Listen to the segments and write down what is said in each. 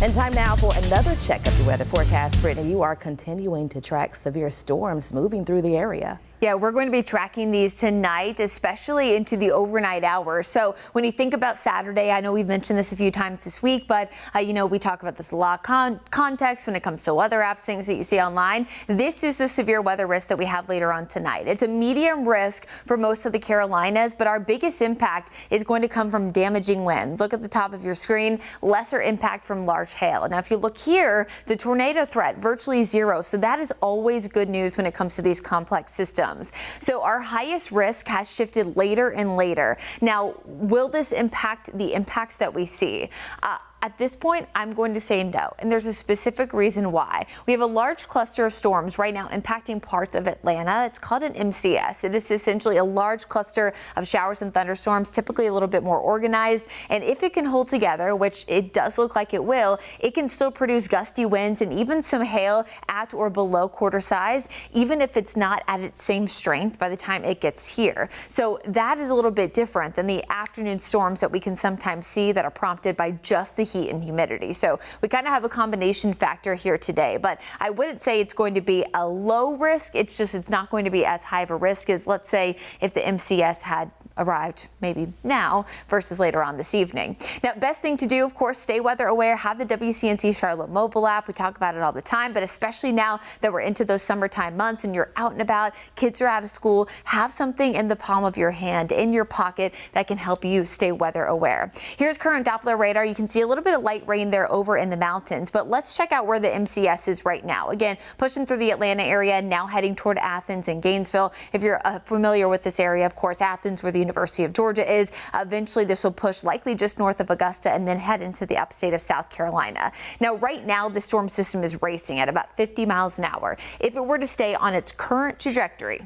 And time now for another check of the weather forecast. Brittany, you are continuing to track severe storms moving through the area. Yeah, we're going to be tracking these tonight, especially into the overnight hours. So when you think about Saturday, I know we've mentioned this a few times this week, but we talk about this a lot context when it comes to weather apps, things that you see online. This is the severe weather risk that we have later on tonight. It's a medium risk for most of the Carolinas, but our biggest impact is going to come from damaging winds. Look at the top of your screen, lesser impact from large hail. Now, if you look here, the tornado threat virtually zero. So that is always good news when it comes to these complex systems. So our highest risk has shifted later and later. Now, will this impact the impacts that we see? At this point, I'm going to say no, and there's a specific reason why. We have a large cluster of storms right now impacting parts of Atlanta. It's called an MCS. It is essentially a large cluster of showers and thunderstorms, typically a little bit more organized. And if it can hold together, which it does look like it will, it can still produce gusty winds and even some hail at or below quarter size, even if it's not at its same strength by the time it gets here. So that is a little bit different than the afternoon storms that we can sometimes see that are prompted by just the heat and humidity. So we kind of have a combination factor here today, but I wouldn't say it's going to be a low risk. It's just, it's not going to be as high of a risk as, let's say, if the MCS had arrived maybe now versus later on this evening. Now, best thing to do, of course, stay weather aware, have the WCNC Charlotte mobile app. We talk about it all the time, but especially now that we're into those summertime months and you're out and about, kids are out of school, have something in the palm of your hand, in your pocket, that can help you stay weather aware. Here's current Doppler radar. You can see a little bit of light rain there over in the mountains, but let's check out where the MCS is right now. Again, pushing through the Atlanta area, now heading toward Athens and Gainesville. If you're familiar with this area, of course, Athens, where the University of Georgia is. Eventually, this will push likely just north of Augusta and then head into the upstate of South Carolina. Now, right now, the storm system is racing at about 50 miles an hour. If it were to stay on its current trajectory,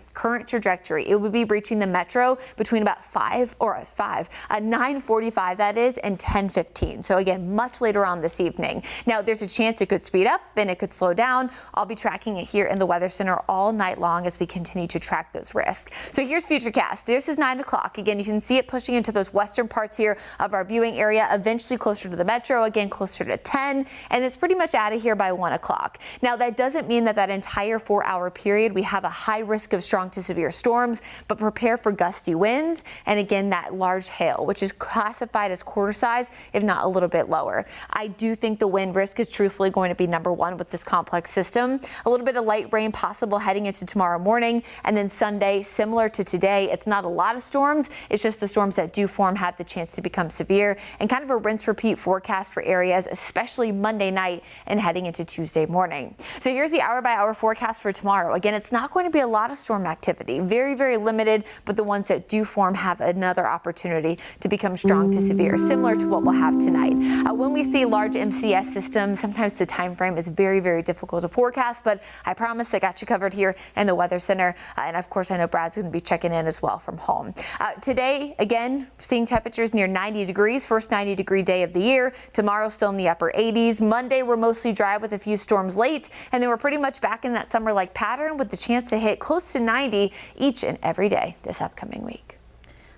it would be reaching the metro between about 9:45 that is, and 10:15. So again, much later on this evening. Now, there's a chance it could speed up and it could slow down. I'll be tracking it here in the Weather Center all night long as we continue to track those risks. So here's Futurecast. This is 9 o'clock. Again, you can see it pushing into those western parts here of our viewing area, eventually closer to the metro, again closer to 10, and it's pretty much out of here by 1 o'clock. Now, that doesn't mean that that entire 4-hour period we have a high risk of strong to severe storms, but prepare for gusty winds and again that large hail, which is classified as quarter size, if not a little bit lower. I do think the wind risk is truthfully going to be number one with this complex system. A little bit of light rain possible heading into tomorrow morning, and then Sunday, similar to today, it's not a lot of storms. It's just the storms that do form have the chance to become severe, and kind of a rinse repeat forecast for areas, especially Monday night and heading into Tuesday morning. So here's the hour by hour forecast for tomorrow. Again, it's not going to be a lot of storm activity, very, very limited, but the ones that do form have another opportunity to become strong to severe, similar to what we'll have tonight. When we see large MCS systems, sometimes the time frame is very, very difficult to forecast, but I promise I got you covered here in the Weather Center. And of course, I know Brad's going to be checking in as well from home. Today, again, seeing temperatures near 90 degrees, first 90-degree day of the year. Tomorrow, still in the upper 80s. Monday, we're mostly dry with a few storms late, and then we're pretty much back in that summer-like pattern with the chance to hit close to 90 each and every day this upcoming week.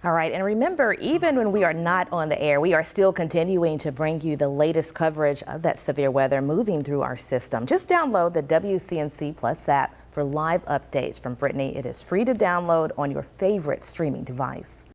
All right, and remember, even when we are not on the air, we are still continuing to bring you the latest coverage of that severe weather moving through our system. Just download the WCNC Plus app for live updates from Brittany. It is free to download on your favorite streaming device.